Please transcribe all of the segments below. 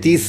30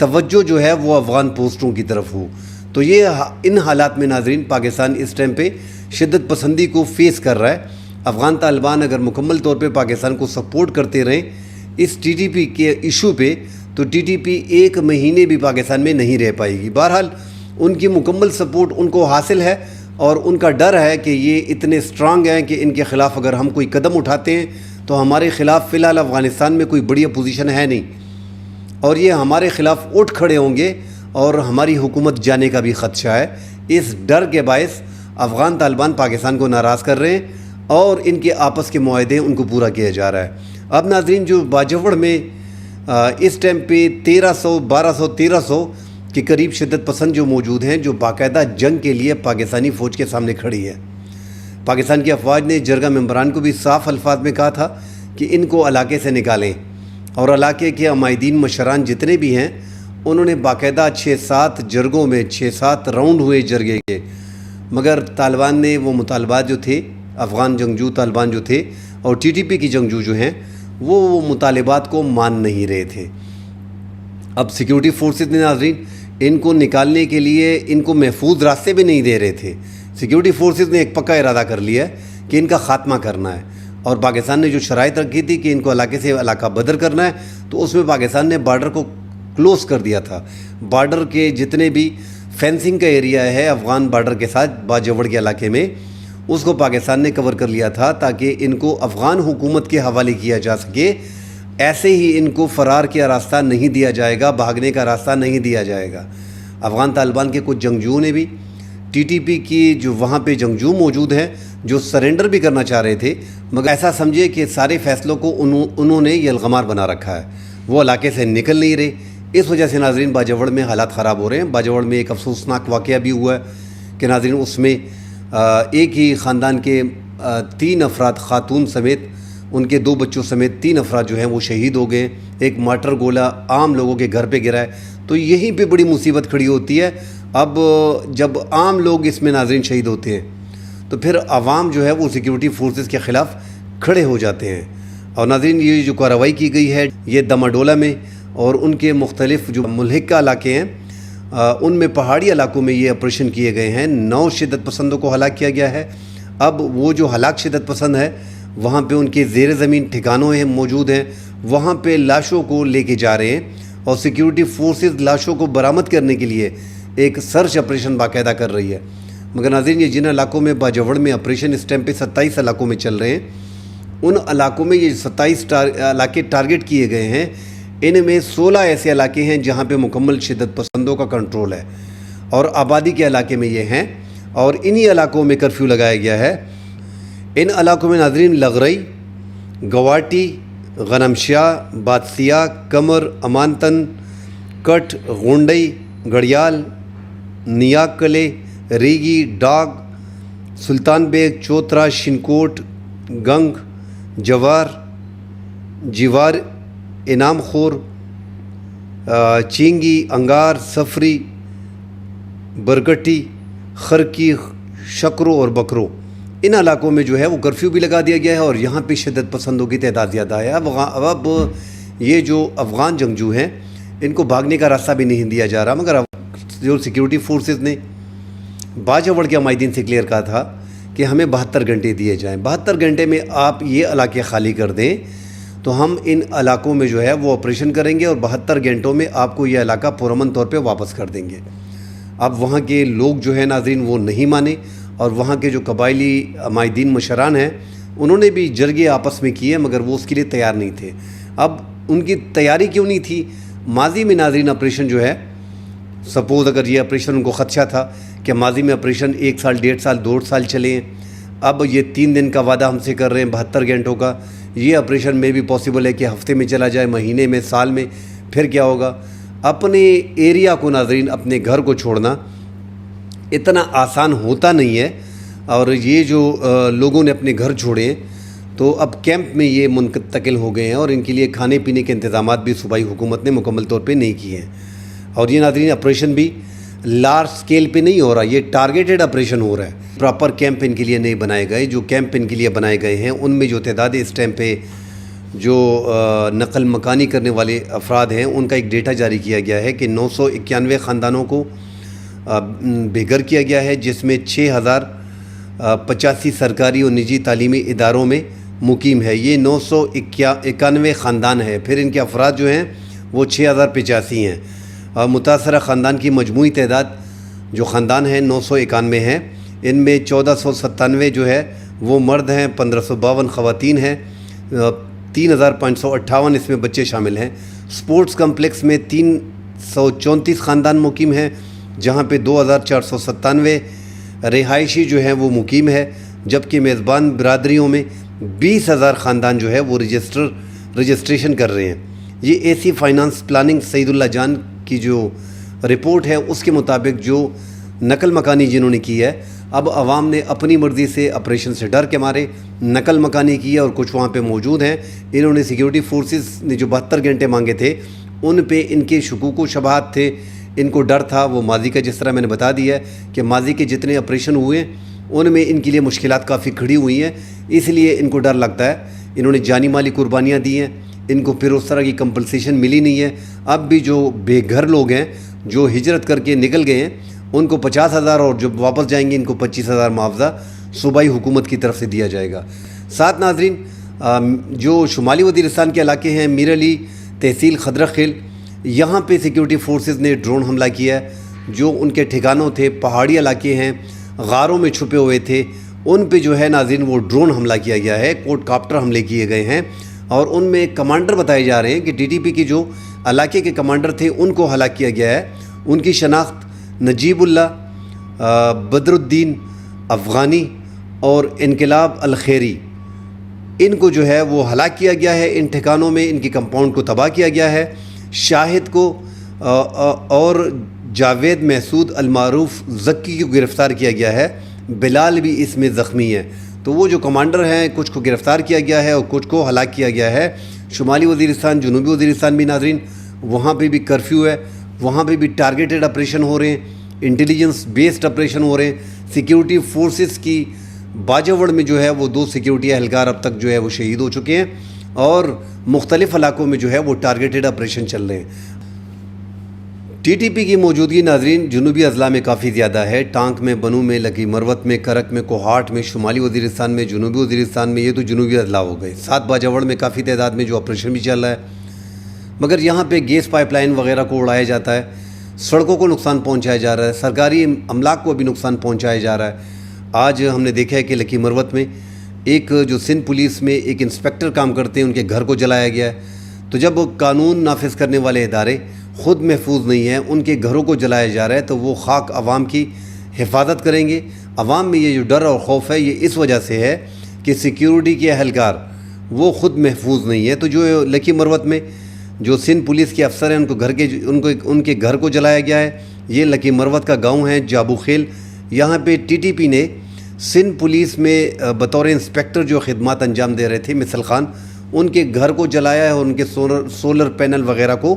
توجہ جو ہے وہ افغان پوسٹوں کی طرف ہو۔ تو یہ ان حالات میں ناظرین پاکستان اس ٹائم پہ شدت پسندی کو فیس کر رہا ہے۔ افغان طالبان اگر مکمل طور پہ پاکستان کو سپورٹ کرتے رہیں اس ٹی ٹی پی کے ایشو پہ، تو ٹی ٹی پی ایک مہینے بھی پاکستان میں نہیں رہ پائے گی۔ بہرحال ان کی مکمل سپورٹ ان کو حاصل ہے، اور ان کا ڈر ہے کہ یہ اتنے سٹرانگ ہیں کہ ان کے خلاف اگر ہم کوئی قدم اٹھاتے ہیں تو ہمارے خلاف فی الحال افغانستان میں کوئی بڑی اپوزیشن ہے نہیں، اور یہ ہمارے خلاف اٹھ کھڑے ہوں گے اور ہماری حکومت جانے کا بھی خدشہ ہے۔ اس ڈر کے باعث افغان طالبان پاکستان کو ناراض کر رہے ہیں اور ان کے آپس کے معاہدے ان کو پورا کیا جا رہا ہے۔ اب ناظرین جو باجوڑ میں اس ٹائم پہ 1300 کے قریب شدت پسند جو موجود ہیں، جو باقاعدہ جنگ کے لیے پاکستانی فوج کے سامنے کھڑی ہے۔ پاکستان کی افواج نے جرگہ ممبران کو بھی صاف الفاظ میں کہا تھا کہ ان کو علاقے سے نکالیں، اور علاقے کے عمائدین مشران جتنے بھی ہیں انہوں نے باقاعدہ 6-7 جرگوں میں 6-7 راؤنڈ ہوئے جرگے کے، مگر طالبان نے وہ مطالبات جو تھے، افغان جنگجو طالبان جو تھے اور ٹی ٹی پی کی جنگجو جو ہیں وہ مطالبات کو مان نہیں رہے تھے۔ اب سیکیورٹی فورسز نے ناظرین ان کو نکالنے کے لیے ان کو محفوظ راستے بھی نہیں دے رہے تھے۔ سیکیورٹی فورسز نے ایک پکا ارادہ کر لیا ہے کہ ان کا خاتمہ کرنا ہے، اور پاکستان نے جو شرائط رکھی تھی کہ ان کو علاقے سے علاقہ بدر کرنا ہے، تو اس میں پاکستان نے بارڈر کو کلوز کر دیا تھا۔ بارڈر کے جتنے بھی فینسنگ کا ایریا ہے افغان بارڈر کے ساتھ باجوڑ کے علاقے میں، اس کو پاکستان نے کور کر لیا تھا تاکہ ان کو افغان حکومت کے حوالے کیا جا سکے۔ ایسے ہی ان کو فرار کا راستہ نہیں دیا جائے گا، بھاگنے کا راستہ نہیں دیا جائے گا۔ افغان طالبان کے کچھ جنگجوؤں نے بھی ٹی ٹی پی کی جو وہاں پہ جنگجو موجود ہیں جو سرنڈر بھی کرنا چاہ رہے تھے، مگر ایسا سمجھے کہ سارے فیصلوں کو انہوں نے یلغمار بنا رکھا ہے، وہ علاقے سے نکل نہیں رہے۔ اس وجہ سے ناظرین باجوڑ میں حالات خراب ہو رہے ہیں۔ باجوڑ میں ایک افسوسناک واقعہ بھی ہوا ہے کہ ناظرین اس میں ایک ہی خاندان کے 3 افراد خاتون سمیت ان کے 2 بچوں سمیت 3 افراد جو ہیں وہ شہید ہو گئے۔ ایک مارٹر گولہ عام لوگوں کے گھر پہ گرا ہے، تو یہیں پہ بڑی مصیبت کھڑی ہوتی ہے۔ اب جب عام لوگ اس میں ناظرین شہید ہوتے ہیں تو پھر عوام جو ہے وہ سیکیورٹی فورسز کے خلاف کھڑے ہو جاتے ہیں۔ اور ناظرین یہ جو کارروائی کی گئی ہے یہ دماڈولا میں اور ان کے مختلف جو ملحقہ علاقے ہیں ان میں پہاڑی علاقوں میں یہ آپریشن کیے گئے ہیں۔ 9 شدت پسندوں کو ہلاک کیا گیا ہے۔ اب وہ جو ہلاک شدت پسند ہے وہاں پہ ان کے زیر زمین ٹھکانوں ہیں موجود ہیں، وہاں پہ لاشوں کو لے کے جا رہے ہیں، اور سیکیورٹی فورسز لاشوں کو برآمد کرنے کے لیے ایک سرچ آپریشن باقاعدہ کر رہی ہے۔ مگر ناظرین یہ جن علاقوں میں باجوڑ میں آپریشن اس ٹائم پہ 27 علاقوں میں چل رہے ہیں، ان علاقوں میں یہ 27 علاقے ٹارگٹ کیے گئے ہیں۔ ان میں 16 ایسے علاقے ہیں جہاں پہ مکمل شدت پسندوں کا کنٹرول ہے، اور آبادی کے علاقے میں یہ ہیں، اور انہی علاقوں میں کرفیو لگایا گیا ہے۔ ان علاقوں میں ناظرین لغرئی، گواٹی، غنمشاہ، بادسیاہ، کمر، امانتن، کٹ، غونڈئی، گڑیال، نیاک کلے، ریگی، ڈاگ، سلطان بیگ، چوترا، شنکوٹ، گنگ، جوار، جیوار، انعام خور، چینگی، انگار، سفری، برگٹی، خرکی، شکرو اور بکرو، ان علاقوں میں جو ہے وہ کرفیو بھی لگا دیا گیا ہے، اور یہاں پہ شدت پسندوں کی تعداد زیادہ ہے۔ اب یہ جو افغان جنگجو ہیں ان کو بھاگنے کا راستہ بھی نہیں دیا جا رہا، مگر جو سیکیورٹی فورسز نے باجوڑ کے عمائدین سے کلیئر کہا تھا کہ ہمیں 72 گھنٹے دیے جائیں، 72 گھنٹے میں آپ یہ علاقے خالی کر دیں تو ہم ان علاقوں میں جو ہے وہ آپریشن کریں گے، اور 72 گھنٹوں میں آپ کو یہ علاقہ پرامن طور پہ واپس کر دیں گے۔ اب وہاں کے لوگ جو ہیں ناظرین وہ نہیں مانے، اور وہاں کے جو قبائلی عمائدین مشران ہیں انہوں نے بھی جرگے آپس میں کیے، مگر وہ اس کے لیے تیار نہیں تھے۔ اب ان کی تیاری کیوں نہیں تھی؟ ماضی میں ناظرین آپریشن جو ہے، سپوز اگر یہ آپریشن ان کو خدشہ تھا کہ ماضی میں آپریشن 1 سال 1.5 سال 2 سال چلے ہیں، اب یہ 3 دن کا وعدہ ہم سے کر رہے ہیں 72 گھنٹوں کا، یہ آپریشن میں بھی پاسبل ہے کہ ہفتے میں چلا جائے، مہینے میں، سال میں، پھر کیا ہوگا؟ اپنے ایریا کو ناظرین، اپنے گھر کو چھوڑنا اتنا آسان ہوتا نہیں ہے، اور یہ جو لوگوں نے اپنے گھر چھوڑے ہیں تو اب کیمپ میں یہ منتقل ہو گئے ہیں، اور ان کے لیے کھانے پینے کے انتظامات بھی صوبائی حکومت نے مکمل طور پہ نہیں کیے ہیں۔ اور یہ ناظرین آپریشن بھی لارج سکیل پہ نہیں ہو رہا، یہ ٹارگیٹڈ آپریشن ہو رہا ہے۔ پراپر کیمپ ان کے لیے نہیں بنائے گئے، جو کیمپ ان کے لیے بنائے گئے ہیں ان میں جو تعداد اس ٹائم پہ جو نقل مکانی کرنے والے افراد ہیں ان کا ایک ڈیٹا جاری کیا گیا ہے کہ 991 خاندانوں کو بے گھر کیا گیا ہے، جس میں 6085 سرکاری اور نجی تعلیمی اداروں میں مقیم ہے۔ یہ 991 خاندان ہے، پھر ان کے افراد جو ہیں وہ 6085 ہیں۔ متاثرہ خاندان کی مجموعی تعداد جو خاندان ہیں 991 ہیں، ان میں 1497 جو ہے وہ مرد ہیں، 1552 خواتین ہیں، 3558 اس میں بچے شامل ہیں۔ سپورٹس کمپلیکس میں 334 خاندان مقیم ہیں، جہاں پہ 2497 رہائشی جو ہیں وہ مقیم ہے، جبکہ میزبان برادریوں میں 20,000 خاندان جو ہے وہ رجسٹریشن کر رہے ہیں۔ یہ اے سی فائنانس پلاننگ سعید اللہ جان کی جو رپورٹ ہے اس کے مطابق جو نقل مکانی جنہوں نے کی ہے، اب عوام نے اپنی مرضی سے آپریشن سے ڈر کے مارے نقل مکانی کی ہے، اور کچھ وہاں پہ موجود ہیں، انہوں نے سیکیورٹی فورسز نے جو 72 گھنٹے مانگے تھے ان پہ ان کے شکوک و شبہات تھے، ان کو ڈر تھا۔ وہ ماضی کا جس طرح میں نے بتا دیا ہے کہ ماضی کے جتنے آپریشن ہوئے ان میں ان کے لیے مشکلات کافی کھڑی ہوئی ہیں، اس لیے ان کو ڈر لگتا ہے۔ انہوں نے جانی مالی قربانیاں دی ہیں، ان کو پھر اس طرح کی کمپنسیشن ملی نہیں ہے۔ اب بھی جو بے گھر لوگ ہیں جو ہجرت کر کے نکل گئے ہیں ان کو 50,000 اور جب واپس جائیں گے ان کو 25,000 معاوضہ صوبائی حکومت کی طرف سے دیا جائے گا۔ ساتھ ناظرین، جو شمالی وزیرستان کے علاقے ہیں، میر علی تحصیل خدرہ خیل، یہاں پہ سیکیورٹی فورسز نے ڈرون حملہ کیا ہے۔ جو ان کے ٹھکانوں تھے، پہاڑی علاقے ہیں، غاروں میں چھپے ہوئے تھے، ان پہ جو ہے ناظرین وہ ڈرون حملہ کیا گیا ہے، کوڈ کاپٹر حملے کیے گئے ہیں، اور ان میں کمانڈر بتائے جا رہے ہیں کہ ٹی ٹی پی کے جو علاقے کے کمانڈر تھے ان کو ہلاک کیا گیا ہے۔ ان کی شناخت نجیب اللہ، بدر الدین افغانی اور انقلاب الخیری، ان کو جو ہے وہ ہلاک کیا گیا ہے، ان ٹھکانوں میں ان کی کمپاؤنڈ کو تباہ کیا گیا ہے۔ شاہد کو اور جاوید محسود المعروف زکی کو گرفتار کیا گیا ہے، بلال بھی اس میں زخمی ہے۔ تو وہ جو کمانڈر ہیں کچھ کو گرفتار کیا گیا ہے اور کچھ کو ہلاک کیا گیا ہے۔ شمالی وزیرستان، جنوبی وزیرستان بھی ناظرین، وہاں پہ بھی کرفیو ہے، وہاں پہ بھی ٹارگیٹڈ آپریشن ہو رہے ہیں، انٹیلیجنس بیسڈ آپریشن ہو رہے ہیں۔ سیکیورٹی فورسز کی باجوڑ میں جو ہے وہ 2 سیکیورٹی اہلکار اب تک جو ہے وہ شہید ہو چکے ہیں، اور مختلف علاقوں میں جو ہے وہ ٹارگیٹڈ آپریشن چل رہے ہیں۔ ٹی ٹی پی کی موجودگی ناظرین جنوبی اضلاع میں کافی زیادہ ہے، ٹانک میں، بنو میں، لکی مروت میں، کرک میں، کوہاٹ میں، شمالی وزیرستان میں، جنوبی وزیرستان میں، یہ تو جنوبی اضلاع ہو گئے۔ 7 باجوڑ میں کافی تعداد میں جو آپریشن بھی چل رہا ہے، مگر یہاں پہ گیس پائپ لائن وغیرہ کو اڑایا جاتا ہے، سڑکوں کو نقصان پہنچایا جا رہا ہے، سرکاری املاک کو بھی نقصان پہنچایا جا رہا ہے۔ آج ہم نے دیکھا ہے کہ لکی مروت میں ایک جو سندھ پولیس میں ایک انسپیکٹر کام کرتے ہیں ان کے گھر کو جلایا گیا ہے۔ تو جب قانون نافذ کرنے والے ادارے خود محفوظ نہیں ہیں، ان کے گھروں کو جلایا جا رہا ہے، تو وہ خاک عوام کی حفاظت کریں گے۔ عوام میں یہ جو ڈر اور خوف ہے یہ اس وجہ سے ہے کہ سیکیورٹی کے اہلکار وہ خود محفوظ نہیں ہے۔ تو جو لکی مروت میں جو سندھ پولیس کے افسر ہیں ان کے گھر کو جلایا گیا ہے۔ یہ لکی مروت کا گاؤں ہے جابو خیل، یہاں پہ ٹی ٹی پی نے سندھ پولیس میں بطور انسپیکٹر جو خدمات انجام دے رہے تھے مثل خان، ان کے گھر کو جلایا ہے اور ان کے سولر پینل وغیرہ کو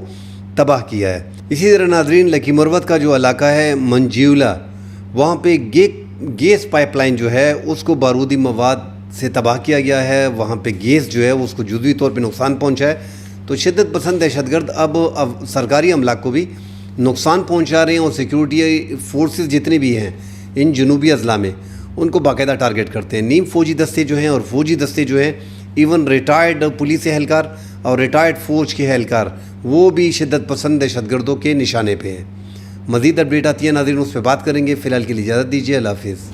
تباہ کیا ہے۔ اسی طرح ناظرین لکی مروت کا جو علاقہ ہے منجیولا، وہاں پہ گیس پائپ لائن جو ہے اس کو بارودی مواد سے تباہ کیا گیا ہے، وہاں پہ گیس جو ہے اس کو جزوی طور پہ نقصان پہنچا ہے۔ تو شدت پسند دہشت گرد اب سرکاری املاک کو بھی نقصان پہنچا رہے ہیں، اور سیکیورٹی فورسز جتنے بھی ہیں ان جنوبی اضلاع میں ان کو باقاعدہ ٹارگٹ کرتے ہیں۔ نیم فوجی دستے جو ہیں اور فوجی دستے جو ہیں، ایون ریٹائرڈ پولیس اہلکار اور ریٹائرڈ فوج کے اہلکار، وہ بھی شدت پسند دہشت گردوں کے نشانے پہ ہیں۔ مزید اپڈیٹ آتی ہے ناظرین، اس پہ بات کریں گے۔ فی الحال کے لیے اجازت دیجیے، اللہ حافظ۔